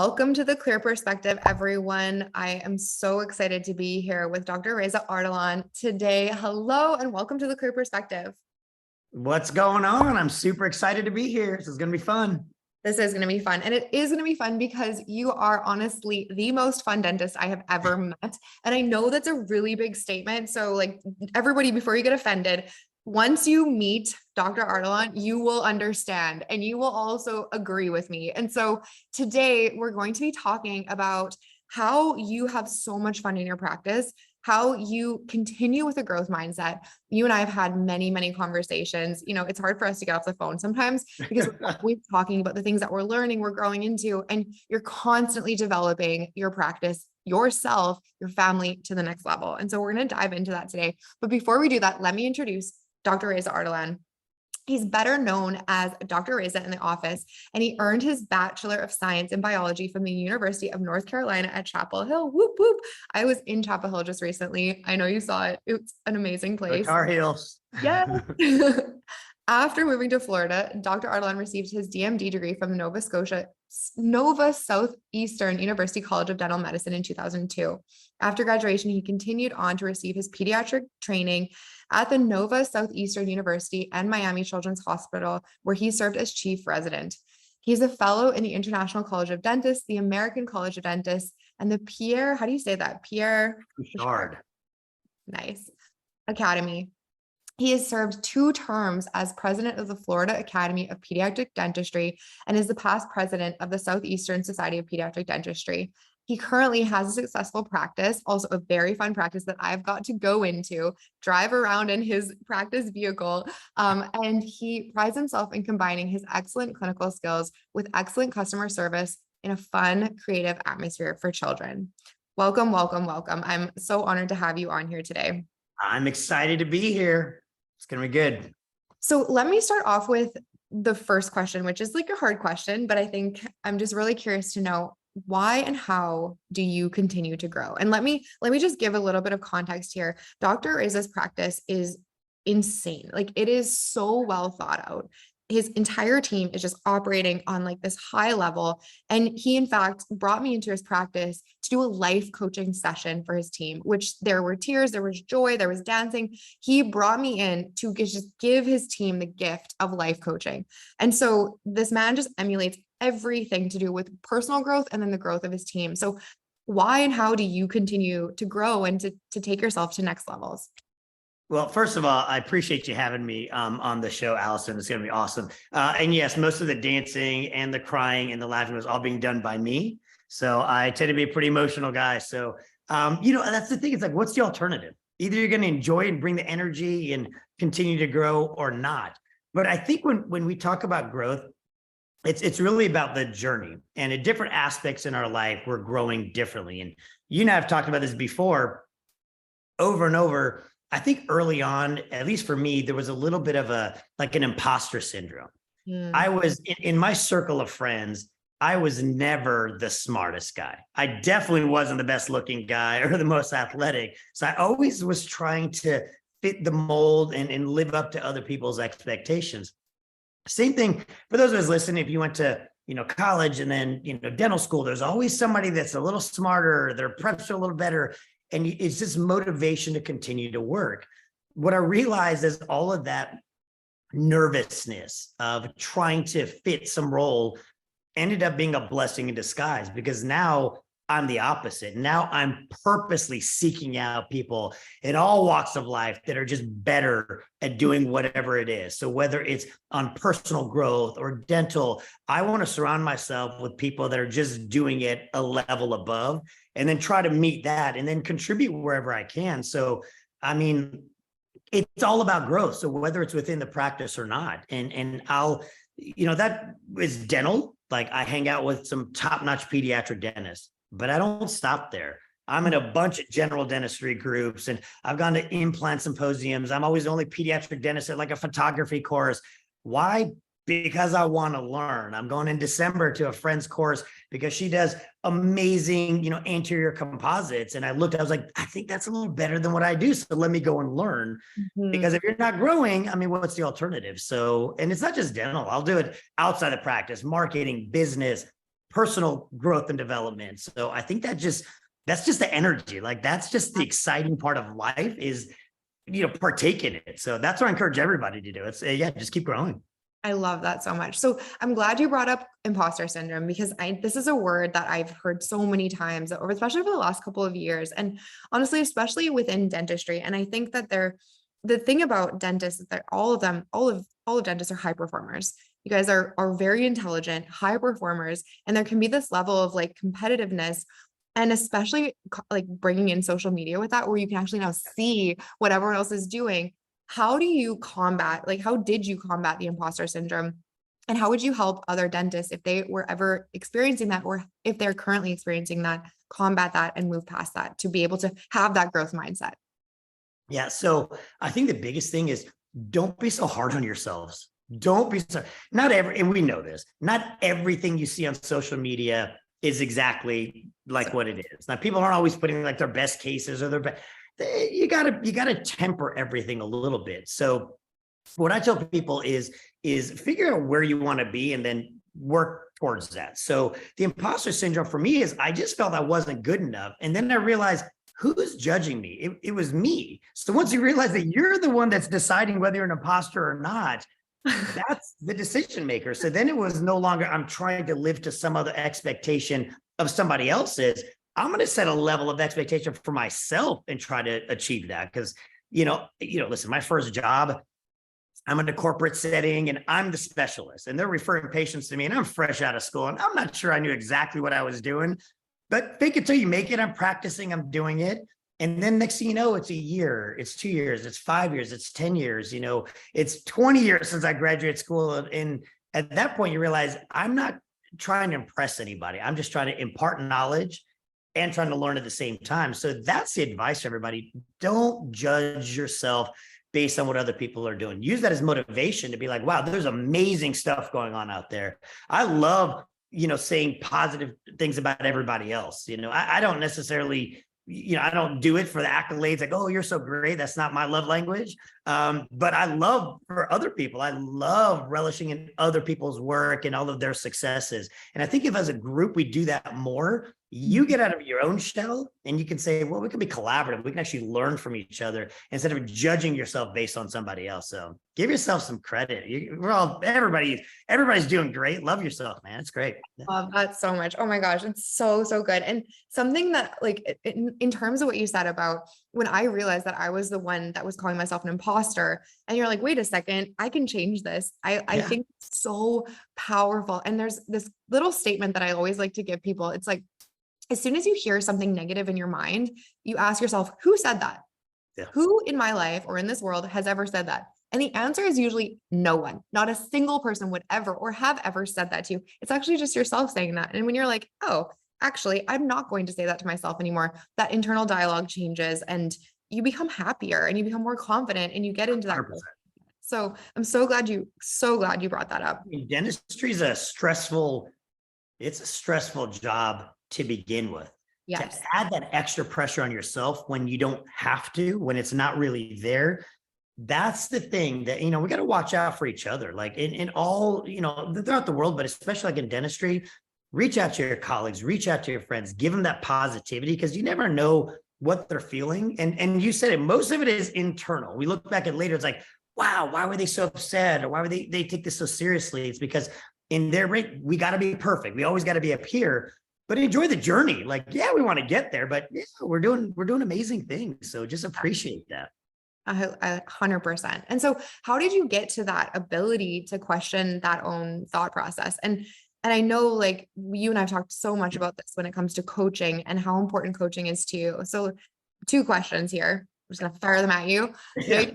Welcome to the Clear Perspective, everyone. I am so excited to be here with Dr. Reza Ardalan today. Hello, and welcome to the Clear Perspective. What's going on? I'm super excited to be here. This is going to be fun. This is going to be fun. And it is going to be fun because you are honestly the most fun dentist I have ever met. And I know that's a really big statement. So like everybody, before you get offended, once you meet Dr. Ardalan, you will understand and you will also agree with me. And so today we're going to be talking about how you have so much fun in your practice, how you continue with a growth mindset. You and I have had many, many conversations. You know, it's hard for us to get off the phone sometimes because we're always talking about the things that we're learning, we're growing into, and you're constantly developing your practice, yourself, your family to the next level. And so we're going to dive into that today. But before we do that, let me introduce Dr. Reza Ardalan. He's better known as Dr. Reza in the office, and he earned his Bachelor of Science in Biology from the University of North Carolina at Chapel Hill. Whoop, whoop. I was in Chapel Hill just recently. I know you saw it. It's an amazing place. Tar Heels. Yeah. After moving to Florida, Dr. Ardalan received his DMD degree from Nova Southeastern University College of Dental Medicine in 2002. After graduation, he continued on to receive his pediatric training at the Nova Southeastern University and Miami Children's Hospital, where he served as chief resident. He's a fellow in the International College of Dentists, the American College of Dentists, and the Pierre Bouchard. Nice. Academy. He has served 2 terms as president of the Florida Academy of Pediatric Dentistry and is the past president of the Southeastern Society of Pediatric Dentistry. He currently has a successful practice, also a very fun practice that I've got to go into, drive around in his practice vehicle. And he prides himself in combining his excellent clinical skills with excellent customer service in a fun, creative atmosphere for children. Welcome, welcome, welcome. I'm so honored to have you on here today. I'm excited to be here. It's going to be good. So let me start off with the first question, which is like a hard question, but I think I'm just really curious to know why and how do you continue to grow? And let me just give a little bit of context here. Dr. Reza's practice is insane. Like it is so well thought out. His entire team is just operating on like this high level. And he, in fact, brought me into his practice to do a life coaching session for his team, which there were tears, there was joy, there was dancing. He brought me in to just give his team the gift of life coaching. And so this man just emulates everything to do with personal growth and then the growth of his team. So why and how do you continue to grow and to take yourself to next levels? Well, first of all, I appreciate you having me on the show, Allison. It's going to be awesome. And yes, most of the dancing and the crying and the laughing was all being done by me. So I tend to be a pretty emotional guy. So, that's the thing. It's like, what's the alternative? Either you're going to enjoy and bring the energy and continue to grow or not. But I think when we talk about growth, it's really about the journey, and at different aspects in our life, we're growing differently. And you and I have talked about this before over and over. I think early on, at least for me, there was a little bit of an imposter syndrome. I was in my circle of friends, I was never the smartest guy. I definitely wasn't the best looking guy or the most athletic. So I always was trying to fit the mold and live up to other people's expectations. Same thing for those of us listening. If you went to college and then dental school, there's always somebody that's a little smarter, their preps are a little better. And it's just motivation to continue to work. What I realized is all of that nervousness of trying to fit some role ended up being a blessing in disguise, because now I'm the opposite. Now I'm purposely seeking out people in all walks of life that are just better at doing whatever it is. So whether it's on personal growth or dental, I want to surround myself with people that are just doing it a level above, and then try to meet that and then contribute wherever I can. So, I mean, it's all about growth. So whether it's within the practice or not, and I'll, that is dental. Like I hang out with some top-notch pediatric dentists, but I don't stop there. I'm in a bunch of general dentistry groups, and I've gone to implant symposiums. I'm always the only pediatric dentist at like a photography course. Why? Because I want to learn. I'm going in December to a friend's course because she does amazing, anterior composites. And I was like, I think that's a little better than what I do. So let me go and learn. Because if you're not growing, I mean, what's the alternative? So, and it's not just dental. I'll do it outside of practice, marketing, business, personal growth and development. So I think that's just the energy. Like that's just the exciting part of life is, partake in it. So that's what I encourage everybody to do. It's just keep growing. I love that so much. So I'm glad you brought up imposter syndrome because this is a word that I've heard so many times over, especially over the last couple of years. And honestly, especially within dentistry. And I think that the thing about dentists is that all of dentists are high performers. You guys are very intelligent, high performers, and there can be this level of like competitiveness. And especially like bringing in social media with that, where you can actually now see what everyone else is doing. How did you combat the imposter syndrome? And how would you help other dentists if they were ever experiencing that, or if they're currently experiencing that, combat that and move past that to be able to have that growth mindset? Yeah. So I think the biggest thing is don't be so hard on yourselves. Don't be so, and we know this, not everything you see on social media is exactly like what it is. Now, people aren't always putting like their best cases or their best. You gotta temper everything a little bit. So what I tell people is figure out where you want to be and then work towards that. So the imposter syndrome for me is I just felt I wasn't good enough. And then I realized who's judging me? It was me. So once you realize that you're the one that's deciding whether you're an imposter or not, that's the decision maker. So then it was no longer I'm trying to live to some other expectation of somebody else's. I'm going to set a level of expectation for myself and try to achieve that. Because, listen, my first job, I'm in a corporate setting and I'm the specialist and they're referring patients to me and I'm fresh out of school and I'm not sure I knew exactly what I was doing, but fake it till you make it. I'm practicing, I'm doing it. And then next thing you know, it's a year, it's 2 years, it's 5 years, it's 10 years, it's 20 years since I graduated school. And at that point you realize I'm not trying to impress anybody. I'm just trying to impart knowledge and trying to learn at the same time. So that's the advice for everybody. Don't judge yourself based on what other people are doing. Use that as motivation to be like, wow, there's amazing stuff going on out there. I love, saying positive things about everybody else. I don't necessarily, I don't do it for the accolades like, oh, you're so great. That's not my love language. But I love for other people. I love relishing in other people's work and all of their successes. And I think if as a group, we do that more, you get out of your own shell and you can say, well, we can be collaborative. We can actually learn from each other instead of judging yourself based on somebody else. So give yourself some credit. Everybody's doing great. Love yourself, man. It's great. Love that so much. Oh my gosh. It's so, so good. And something that like in terms of what you said about when I realized that I was the one that was calling myself an imposter and you're like, wait a second, I can change this. I think it's so powerful. And there's this little statement that I always like to give people. It's like, as soon as you hear something negative in your mind, you ask yourself, who said that? Yeah. Who in my life or in this world has ever said that? And the answer is usually no one. Not a single person would ever or have ever said that to you. It's actually just yourself saying that. And when you're like, oh, actually, I'm not going to say that to myself anymore, that internal dialogue changes and you become happier and you become more confident and you get into that. 100%. So I'm so glad you brought that up. Dentistry is a stressful job to begin with. Yes. To add that extra pressure on yourself when you don't have to, when it's not really there. That's the thing that, we got to watch out for each other. Like in all, throughout the world, but especially like in dentistry, reach out to your colleagues, reach out to your friends, give them that positivity because you never know what they're feeling. And you said it, most of it is internal. We look back at later, it's like, wow, why were they so upset? Or why were they take this so seriously? It's because in their rate, we got to be perfect. We always got to be up here. But enjoy the journey. Like, yeah, we want to get there, but yeah, we're doing amazing things. So just appreciate that. 100%. And so how did you get to that ability to question that own thought process? And I know like you and I've talked so much about this when it comes to coaching and how important coaching is to you. So 2 questions here. I'm just going to fire them at you. Yeah.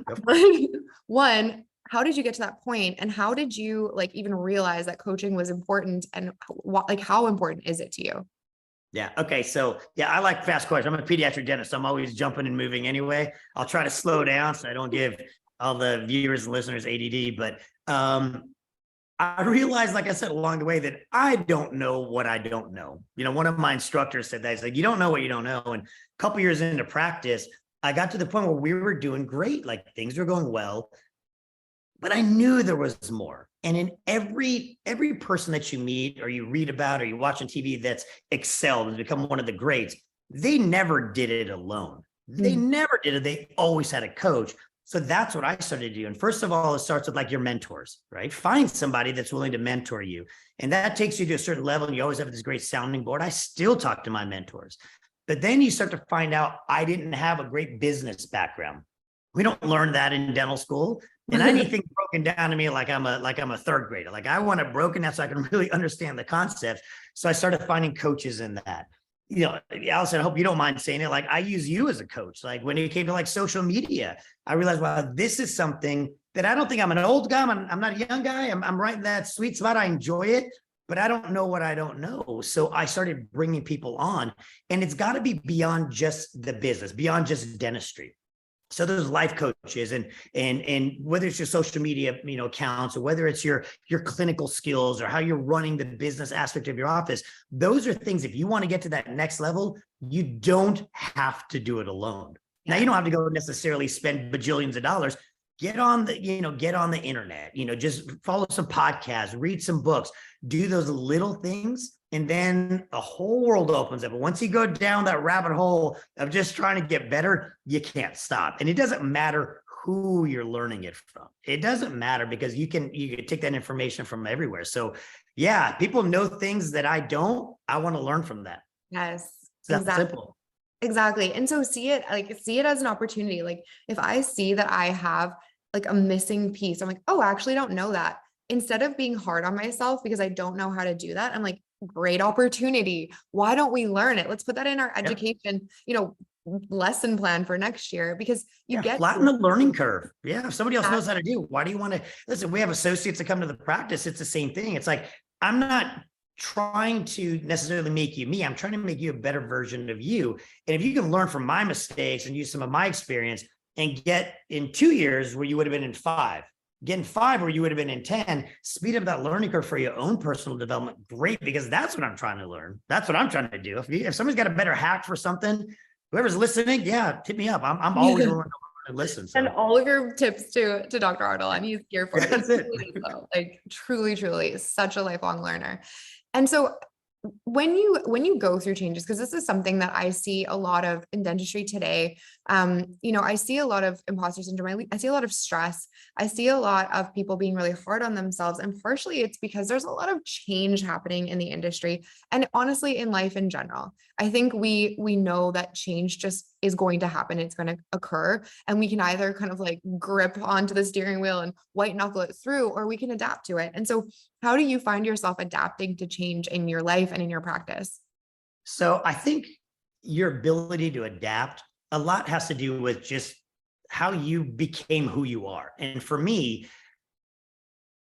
One, how did you get to that point? And how did you like even realize that coaching was important and how important is it to you? Yeah. Okay. So yeah, I like fast questions. I'm a pediatric dentist. So I'm always jumping and moving anyway. I'll try to slow down so I don't give all the viewers and listeners ADD, but I realized, like I said, along the way that I don't know what I don't know. One of my instructors said that. He's like, you don't know what you don't know. And a couple years into practice, I got to the point where we were doing great. Like things were going well. but I knew there was more. And in every person that you meet or you read about or you watch on TV that's excelled, has become one of the greats, they never did it alone. They never did it. They always had a coach. So that's what I started to do. And first of all, it starts with like your mentors, right? Find somebody that's willing to mentor you. And that takes you to a certain level. And you always have this great sounding board. I still talk to my mentors. But then you start to find out I didn't have a great business background. We don't learn that in dental school. And I need things broken down to me like I'm a third grader. Like I want it broken down so I can really understand the concepts. So I started finding coaches in that. You know, Allison, I hope you don't mind saying it. Like I use you as a coach. Like when it came to like social media, I realized, wow, this is something that I don't think I'm an old guy. I'm not a young guy. I'm right in that sweet spot. I enjoy it, but I don't know what I don't know. So I started bringing people on, and it's got to be beyond just the business, beyond just dentistry. So there's life coaches and whether it's your social media, accounts, or whether it's your clinical skills or how you're running the business aspect of your office, those are things, if you want to get to that next level, you don't have to do it alone. Now, you don't have to go necessarily spend bajillions of dollars. Get on the internet, just follow some podcasts, read some books, do those little things. And then the whole world opens up. But once you go down that rabbit hole of just trying to get better, you can't stop. And it doesn't matter who you're learning it from. It doesn't matter because you can take that information from everywhere. So yeah, people know things that I don't. I want to learn from that. Yes, It's that simple. Exactly. And so see it as an opportunity. Like if I see that I have like a missing piece, I'm like, oh, I actually don't know that. Instead of being hard on myself because I don't know how to do that, I'm like, great opportunity. Why don't we learn it? Let's put that in our education, lesson plan for next year, because you get flatten the learning curve. Yeah. If somebody else knows how to do, why do you want to listen? We have associates that come to the practice. It's the same thing. It's like, I'm not trying to necessarily make you me. I'm trying to make you a better version of you. And if you can learn from my mistakes and use some of my experience and get in 2 years where you would have been in 5, get in 5 where you would have been in 10, speed up that learning curve for your own personal development. Great, because that's what I'm trying to learn. That's what I'm trying to do. If somebody's got a better hack for something, whoever's listening, hit me up. I'm always willing to learn and listen. So. And all of your tips to Dr. Ardalan, he's here for it. That's it. Like truly, such a lifelong learner. And so when you go through changes, because this is something that I see a lot of in dentistry today, I see a lot of imposter syndrome. I see a lot of stress. I see a lot of people being really hard on themselves. And partially it's because there's a lot of change happening in the industry and honestly in life in general. I think we know that change just is going to happen. It's going to occur. And we can either kind of like grip onto the steering wheel and white knuckle it through, or we can adapt to it. And so how do you find yourself adapting to change in your life and in your practice? So I think your ability to adapt a lot has to do with just how you became who you are. And for me,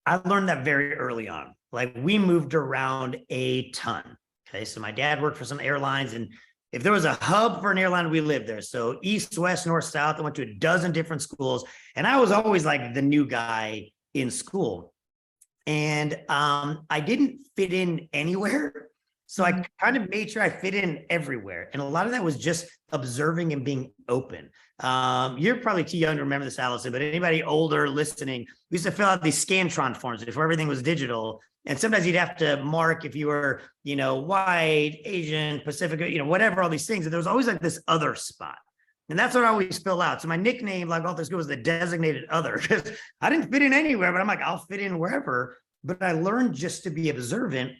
I learned that very early on. Like we moved around a ton. Okay. So my dad worked for some airlines, and if there was a hub for an airline, we lived there. So east, west, north, south, I went to a dozen different schools, and I was always like the new guy in school. And I didn't fit in anywhere. So I kind of made sure I fit in everywhere. And a lot of that was just observing and being open. You're probably too young to remember this, Allison, but anybody older listening, we used to fill out these Scantron forms before everything was digital. And sometimes you'd have to mark if you were, white, Asian, Pacific, whatever, all these things. And there was always like this other spot. And that's what I always fill out. So my nickname, like all this school, was the designated other, because I didn't fit in anywhere, but I'm like, I'll fit in wherever. But I learned just to be observant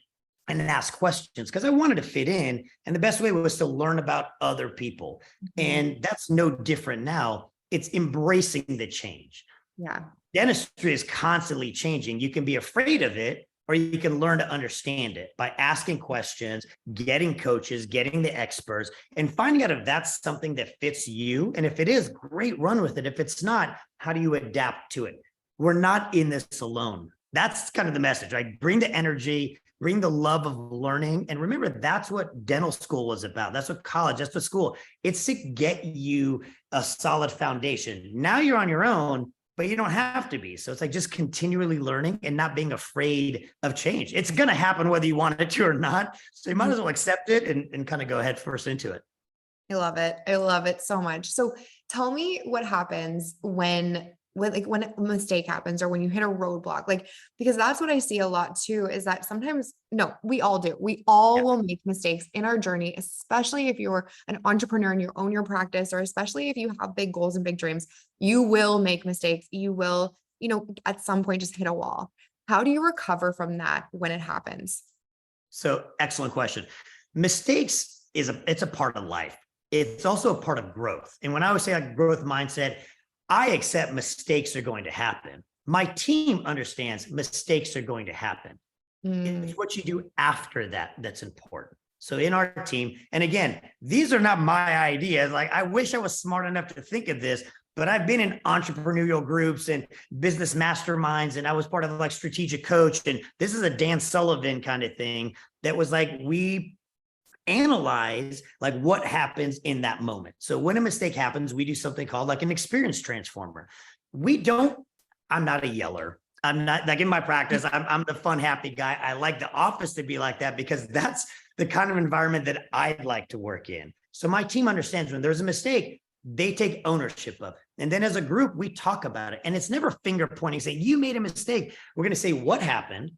and ask questions because I wanted to fit in. And the best way was to learn about other people. And that's no different now. It's embracing the change. Yeah. Dentistry is constantly changing. You can be afraid of it, or you can learn to understand it by asking questions, getting coaches, getting the experts, and finding out if that's something that fits you. And if it is, great, run with it. If it's not, how do you adapt to it? We're not in this alone. That's kind of the message, right? Bring the energy, bring the love of learning. And remember, that's what dental school was about. That's what college, that's what school. It's to get you a solid foundation. Now you're on your own, but you don't have to be. So it's like just continually learning and not being afraid of change. It's going to happen whether you want it to or not. So you might as well accept it and kind of go head first into it. I love it. I love it so much. So tell me what happens when when a mistake happens or when you hit a roadblock, like, because that's what I see a lot too, is that sometimes, no, we all do. We all will make mistakes in our journey, especially if you're an entrepreneur and you own your practice, or especially if you have big goals and big dreams, you will make mistakes. You will, at some point just hit a wall. How do you recover from that when it happens? So excellent question. Mistakes it's a part of life. It's also a part of growth. And when I would say like growth mindset, I accept mistakes are going to happen. My team understands mistakes are going to happen. It's what you do after that that's important. So in our team, and again, these are not my ideas. Like, I wish I was smart enough to think of this, but I've been in entrepreneurial groups and business masterminds, and I was part of like strategic coach. And this is a Dan Sullivan kind of thing that was like, we analyze like what happens in that moment. So when a mistake happens, we do something called like an experience transformer. I'm not a yeller. I'm not like in my practice, I'm the fun, happy guy. I like the office to be like that because that's the kind of environment that I'd like to work in. So my team understands when there's a mistake, they take ownership of it. And then as a group, we talk about it. And it's never finger pointing, say, you made a mistake. We're going to say what happened,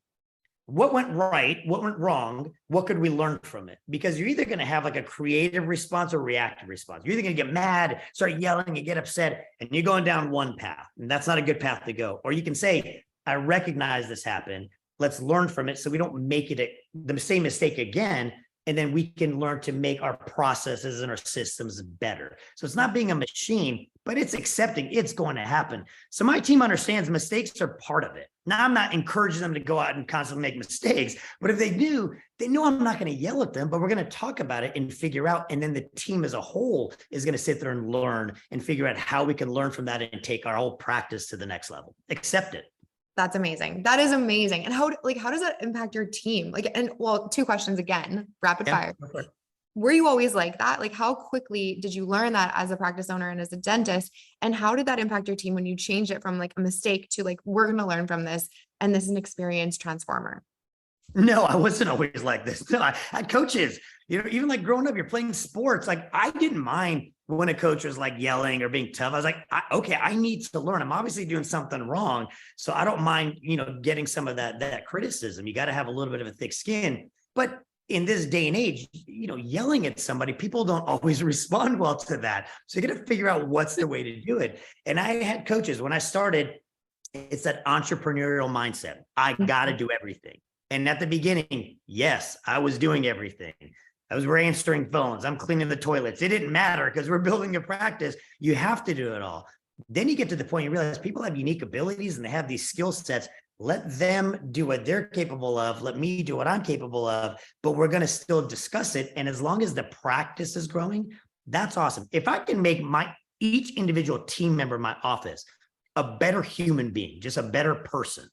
what went right, what went wrong, what could we learn from it? Because you're either going to have like a creative response or reactive response. You're either going to get mad, start yelling, and get upset, and you're going down one path, and that's not a good path to go. Or you can say, I recognize this happened. Let's learn from it so we don't make it the same mistake again. And then we can learn to make our processes and our systems better. So it's not being a machine, but it's accepting it's going to happen. So my team understands mistakes are part of it. Now, I'm not encouraging them to go out and constantly make mistakes, but if they do, they know I'm not going to yell at them, but we're going to talk about it and figure out. And then the team as a whole is going to sit there and learn and figure out how we can learn from that and take our whole practice to the next level. Accept it. That's amazing. That is amazing. And how does that impact your team? Like, and well, two questions again, rapid fire. Were you always like that? Like, how quickly did you learn that as a practice owner and as a dentist? And how did that impact your team when you changed it from like a mistake to like, we're going to learn from this, and this is an experience transformer? No, I wasn't always like this. No, I had coaches, even like growing up, you're playing sports. Like, I didn't mind when a coach was like yelling or being tough. I was like, okay, I need to learn. I'm obviously doing something wrong. So I don't mind, getting some of that criticism. You got to have a little bit of a thick skin. But in this day and age, yelling at somebody, people don't always respond well to that. So you got to figure out what's the way to do it. And I had coaches when I started, it's that entrepreneurial mindset. I got to do everything. And at the beginning, yes, I was doing everything. I was answering phones. I'm cleaning the toilets. It didn't matter because we're building a practice. You have to do it all. Then you get to the point you realize people have unique abilities and they have these skill sets. Let them do what they're capable of. Let me do what I'm capable of, but we're going to still discuss it. And as long as the practice is growing, that's awesome. If I can make each individual team member in my office a better human being, just a better person,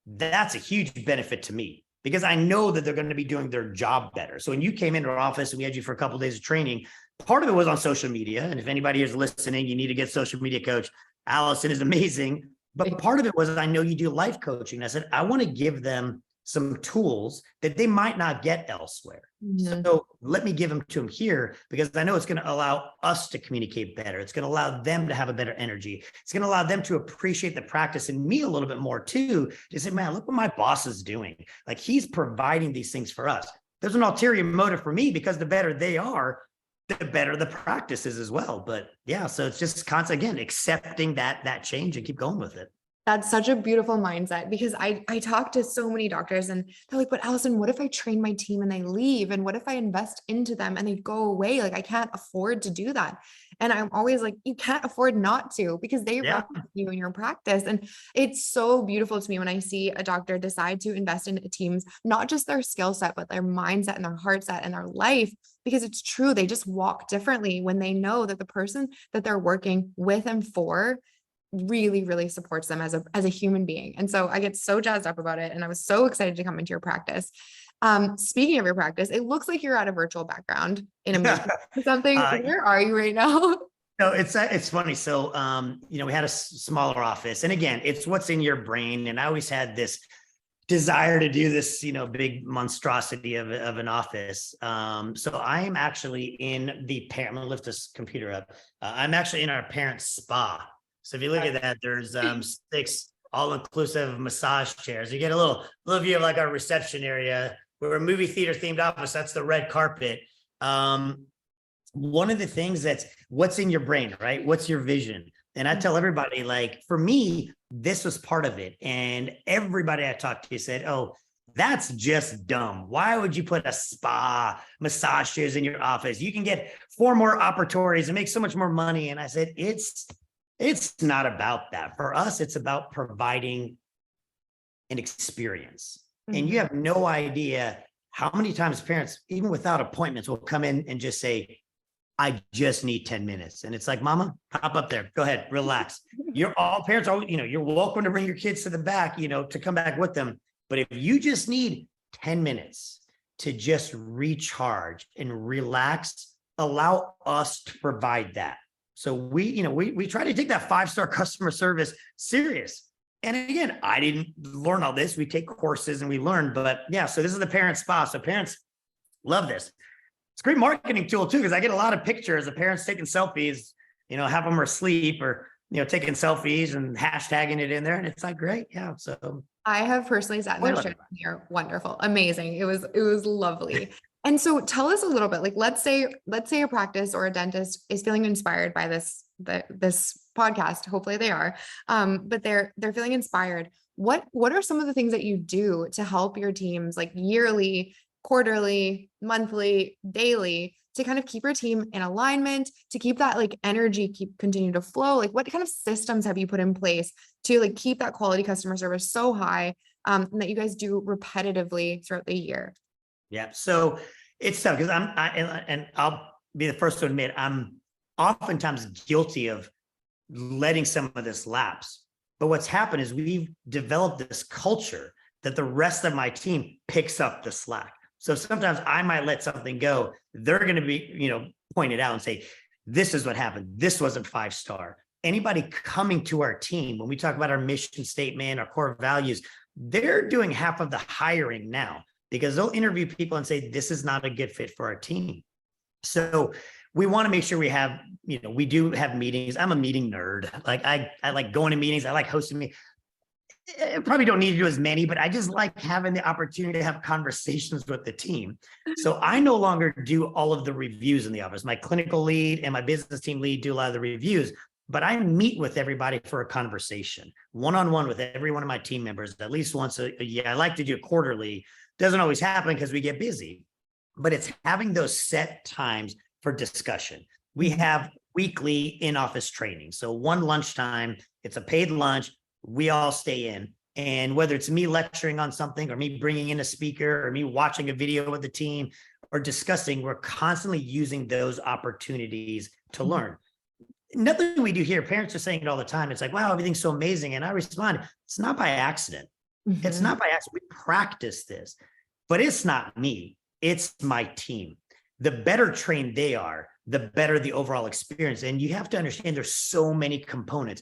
that's a huge benefit to me because I know that they're going to be doing their job better. So when you came into our office and we had you for a couple of days of training, part of it was on social media. And if anybody is listening, you need to get social media coach. Allison is amazing. But part of it was, I know you do life coaching. I said, I want to give them some tools that they might not get elsewhere. Mm-hmm. So let me give them to them here because I know it's going to allow us to communicate better. It's going to allow them to have a better energy. It's going to allow them to appreciate the practice and me a little bit more too. To say, man, look what my boss is doing. Like, he's providing these things for us. There's an ulterior motive for me because the better they are, the better the practice is as well. But yeah, so it's just constant, again, accepting that change and keep going with it. That's such a beautiful mindset because I talk to so many doctors and they're like, but Allison, what if I train my team and they leave? And what if I invest into them and they go away? Like, I can't afford to do that. And I'm always like, you can't afford not to because they run you in your practice. And it's so beautiful to me when I see a doctor decide to invest in teams, not just their skill set, but their mindset and their heart set and their life, because it's true. They just walk differently when they know that the person that they're working with and for really, really supports them as a human being. And so I get so jazzed up about it. And I was so excited to come into your practice. Speaking of your practice, it looks like you're at a virtual background in a meeting or something. Where are you right now? No, it's funny. So, we had a smaller office, and again, it's what's in your brain. And I always had this desire to do this, big monstrosity of an office. So I am actually in I'm going to lift this computer up. I'm actually in our parents' spa. So if you look at that, there's 6 all-inclusive massage chairs. You get a little view of like our reception area. We're a movie theater themed office. That's the red carpet. One of the things that's what's in your brain, right? What's your vision? And I tell everybody, like, for me, this was part of it. And everybody I talked to said, oh, that's just dumb. Why would you put a spa, massage chairs in your office? You can get 4 more operatories and make so much more money. And I said, it's not about that. For us, it's about providing an experience. And you have no idea how many times parents, even without appointments, will come in and just say, I just need 10 minutes. And it's like, mama, hop up there. Go ahead, relax. You're all parents are, you're welcome to bring your kids to the back, to come back with them. But if you just need 10 minutes to just recharge and relax, allow us to provide that. So we try to take that 5-star customer service serious. And again, I didn't learn all this. We take courses and we learn, but yeah, so this is the parent spa. So parents love this. It's a great marketing tool too, because I get a lot of pictures of parents taking selfies, half of them are asleep or, taking selfies and hashtagging it in there. And it's like, great. Yeah. So I have personally sat in their chair. You're wonderful. Amazing. It was lovely. And so tell us a little bit, like, let's say a practice or a dentist is feeling inspired by this podcast. Hopefully they are, but they're feeling inspired. What are some of the things that you do to help your teams, like yearly, quarterly, monthly, daily, to kind of keep your team in alignment, to keep that like energy, continue to flow? Like, what kind of systems have you put in place to like keep that quality customer service so high, and that you guys do repetitively throughout the year? Yeah. So it's tough because I'll be the first to admit I'm oftentimes guilty of letting some of this lapse. But what's happened is we've developed this culture that the rest of my team picks up the slack. So sometimes I might let something go. They're going to be, pointed out and say, this is what happened. This wasn't 5-star. Anybody coming to our team, when we talk about our mission statement, our core values, they're doing half of the hiring now because they'll interview people and say, this is not a good fit for our team. So we want to make sure we have, we do have meetings. I'm a meeting nerd. Like I like going to meetings. I like hosting meetings. I probably don't need to do as many, but I just like having the opportunity to have conversations with the team. So I no longer do all of the reviews in the office. My clinical lead and my business team lead do a lot of the reviews, but I meet with everybody for a conversation, one-on-one with every one of my team members, at least once a year. I like to do it quarterly. Doesn't always happen because we get busy, but it's having those set times for discussion. We have weekly in-office training. So one lunchtime, it's a paid lunch. We all stay in, and whether it's me lecturing on something or me bringing in a speaker or me watching a video with the team or discussing, we're constantly using those opportunities to learn. Nothing we do here, parents are saying it all the time. It's like, wow, everything's so amazing. And I respond, it's not by accident. It's not by accident. We practice this, but it's not me. It's my team. The better trained they are, the better the overall experience. And you have to understand there's so many components.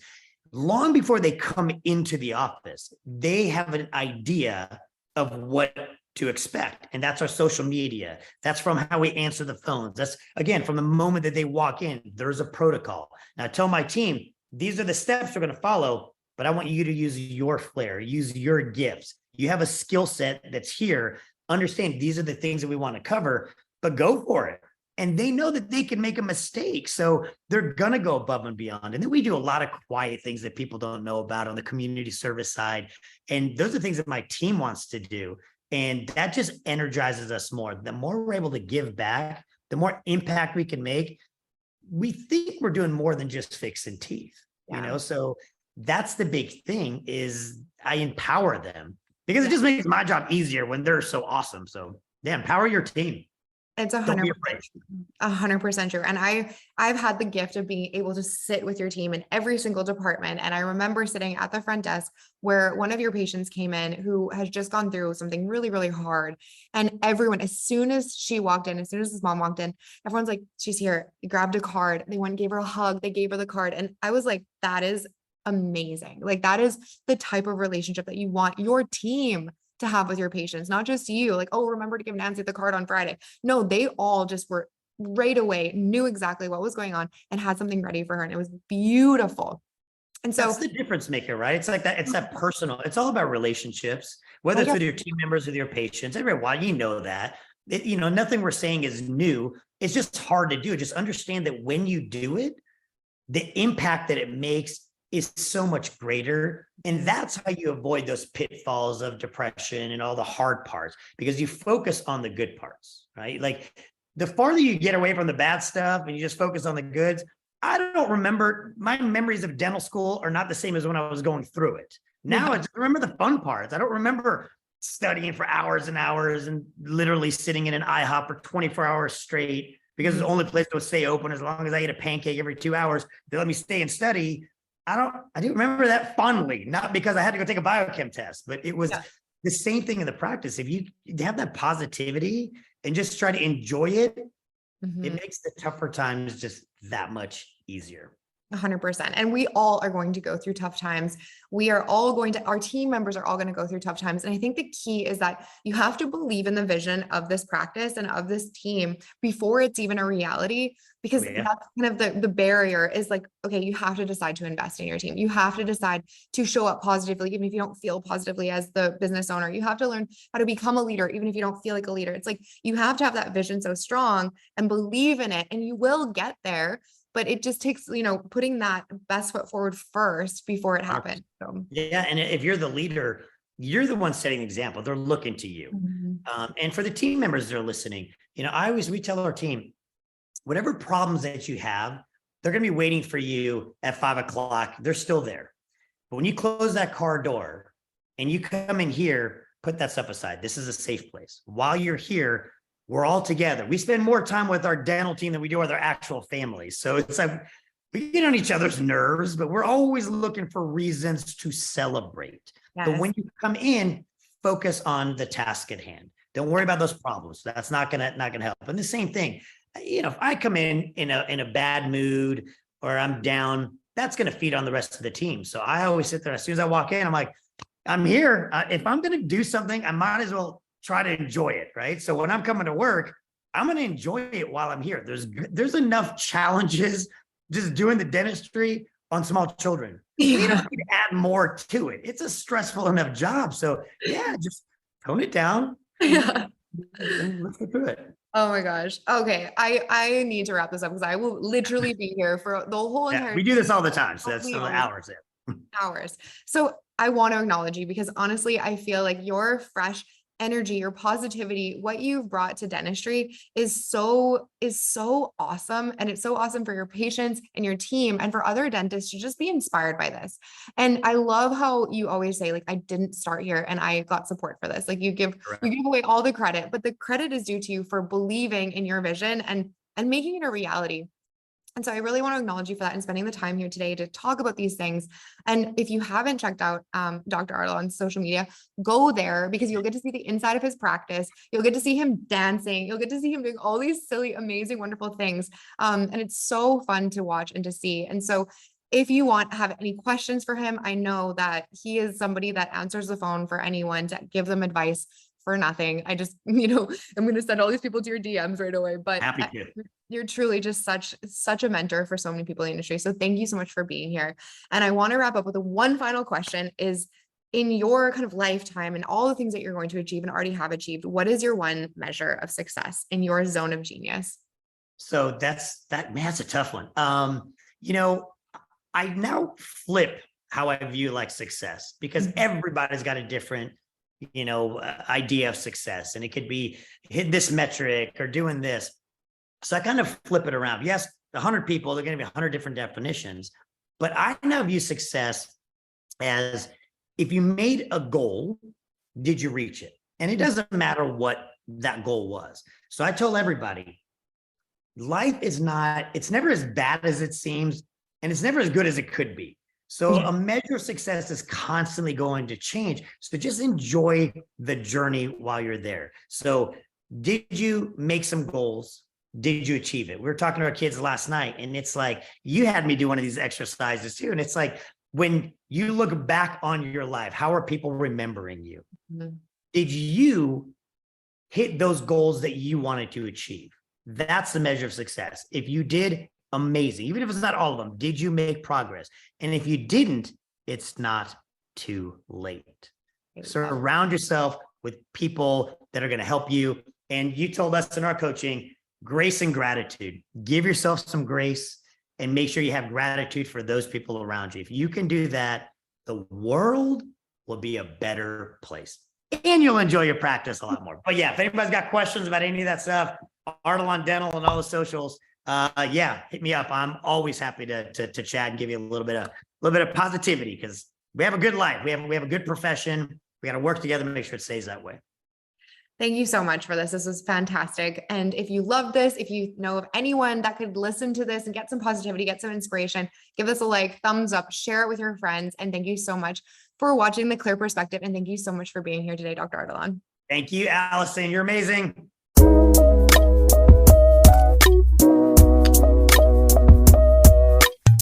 Long before they come into the office, they have an idea of what to expect. And that's our social media. That's from how we answer the phones. That's, again, from the moment that they walk in, there's a protocol. Now I tell my team, these are the steps we're going to follow, but I want you to use your flair, use your gifts. You have a skill set that's here. Understand these are the things that we want to cover, but go for it. And they know that they can make a mistake. So they're going to go above and beyond. And then we do a lot of quiet things that people don't know about on the community service side. And those are things that my team wants to do. And that just energizes us more. The more we're able to give back, the more impact we can make. We think we're doing more than just fixing teeth, So that's the big thing is I empower them because it just makes my job easier when they're so awesome. So yeah, empower your team. It's 100% true. And I've had the gift of being able to sit with your team in every single department. And I remember sitting at the front desk where one of your patients came in who has just gone through something really, really hard. And everyone, as soon as she walked in, as soon as his mom walked in, everyone's like, she's here. They grabbed a card. They went and gave her a hug. They gave her the card. And I was like, that is amazing. Like that is the type of relationship that you want your team to have with your patients, not just you, like, oh, remember to give Nancy the card on Friday. No, they all just were right away, knew exactly what was going on and had something ready for her. And it was beautiful. And so That's the difference maker, right? It's like that. It's that personal. It's all about relationships, whether it's with your team members, with your patients. Everyone, you know that. Nothing we're saying is new. It's just hard to do. Just understand that when you do it, the impact that it makes is so much greater. And that's how you avoid those pitfalls of depression and all the hard parts, because you focus on the good parts, right? Like the farther you get away from the bad stuff and you just focus on the goods. I don't remember, my memories of dental school are not the same as when I was going through it. Now I just remember the fun parts. I don't remember studying for hours and hours and literally sitting in an IHOP for 24 hours straight because it's the only place that would stay open as long as I ate a pancake every 2 hours. They let me stay and study. I do remember that fondly, not because I had to go take a biochem test, but it was the same thing in the practice. If you have that positivity and just try to enjoy it, it makes the tougher times just that much easier. 100%. And we all are going to go through tough times. Our team members are all going to go through tough times. And I think the key is that you have to believe in the vision of this practice and of this team before it's even a reality, because that's kind of the barrier is like, okay, you have to decide to invest in your team. You have to decide to show up positively, even if you don't feel positively as the business owner. You have to learn how to become a leader, even if you don't feel like a leader. It's like, you have to have that vision so strong and believe in it, and you will get there. But it just takes, putting that best foot forward first before it happens. So. Yeah. And if you're the leader, you're the one setting the example. They're looking to you. And for the team members that are listening, we tell our team, whatever problems that you have, they're going to be waiting for you at 5 o'clock. They're still there. But when you close that car door and you come in here, put that stuff aside. This is a safe place. While you're here, we're all together. We spend more time with our dental team than we do with our actual families. So it's like we get on each other's nerves, but we're always looking for reasons to celebrate. Yes. But when you come in, focus on the task at hand. Don't worry about those problems. That's not gonna help. And the same thing, if I come in a bad mood or I'm down, that's gonna feed on the rest of the team. So I always sit there as soon as I walk in, I'm like, I'm here. If I'm gonna do something, I might as well try to enjoy it, right? So when I'm coming to work, I'm going to enjoy it while I'm here. There's enough challenges just doing the dentistry on small children. You don't need to add more to it. It's a stressful enough job. So just tone it down. And let's get through it. Oh my gosh. Okay. I need to wrap this up because I will literally be here for the whole entire. We do this all the time. So that's hours there. Hours. So I want to acknowledge you because honestly, I feel like your fresh energy, your positivity, what you've brought to dentistry is so awesome. And it's so awesome for your patients and your team and for other dentists to just be inspired by this. And I love how you always say, like, I didn't start here and I got support for this. Like you give away all the credit, but the credit is due to you for believing in your vision and making it a reality. And so I really want to acknowledge you for that and spending the time here today to talk about these things. And if you haven't checked out Dr. Ardalan's social media, go there because you'll get to see the inside of his practice. You'll get to see him dancing. You'll get to see him doing all these silly, amazing, wonderful things. And it's so fun to watch and to see. And so if you have any questions for him, I know that he is somebody that answers the phone for anyone to give them advice for nothing. I just, I'm going to send all these people to your DMs right away, but happy to. You're truly just such a mentor for so many people in the industry. So thank you so much for being here. And I want to wrap up with one final question is, in your kind of lifetime and all the things that you're going to achieve and already have achieved, what is your one measure of success in your zone of genius? So that's a tough one. I now flip how I view like success because everybody's got a different idea of success. And it could be hit this metric or doing this. So I kind of flip it around. Yes, 100 people, they're going to be 100 different definitions, but I now view success as if you made a goal, did you reach it? And it doesn't matter what that goal was. So I told everybody, life it's never as bad as it seems, and it's never as good as it could be. So a measure of success is constantly going to change. So just enjoy the journey while you're there. So did you make some goals? Did you achieve it? We were talking to our kids last night, and it's like, you had me do one of these exercises too. And it's like, when you look back on your life, how are people remembering you? Did you hit those goals that you wanted to achieve? That's the measure of success. If you did, amazing. Even if it's not all of them, did you make progress? And if you didn't, it's not too late. Surround yourself with people that are going to help you. And you told us in our coaching, grace and gratitude. Give yourself some grace and make sure you have gratitude for those people around you. If you can do that, the world will be a better place. And you'll enjoy your practice a lot more. But yeah, if anybody's got questions about any of that stuff, Ardalan Dental and all the socials, yeah, hit me up. I'm always happy to chat and give you a little bit of positivity, because we have a good life. We have a good profession. We got to work together to make sure it stays that way. Thank you so much for this. This was fantastic. And if you love this, if you know of anyone that could listen to this and get some positivity, get some inspiration, give us a like, thumbs up, share it with your friends. And thank you so much for watching The Clear Perspective. And thank you so much for being here today, Dr. Ardalan. Thank you, Allison. You're amazing.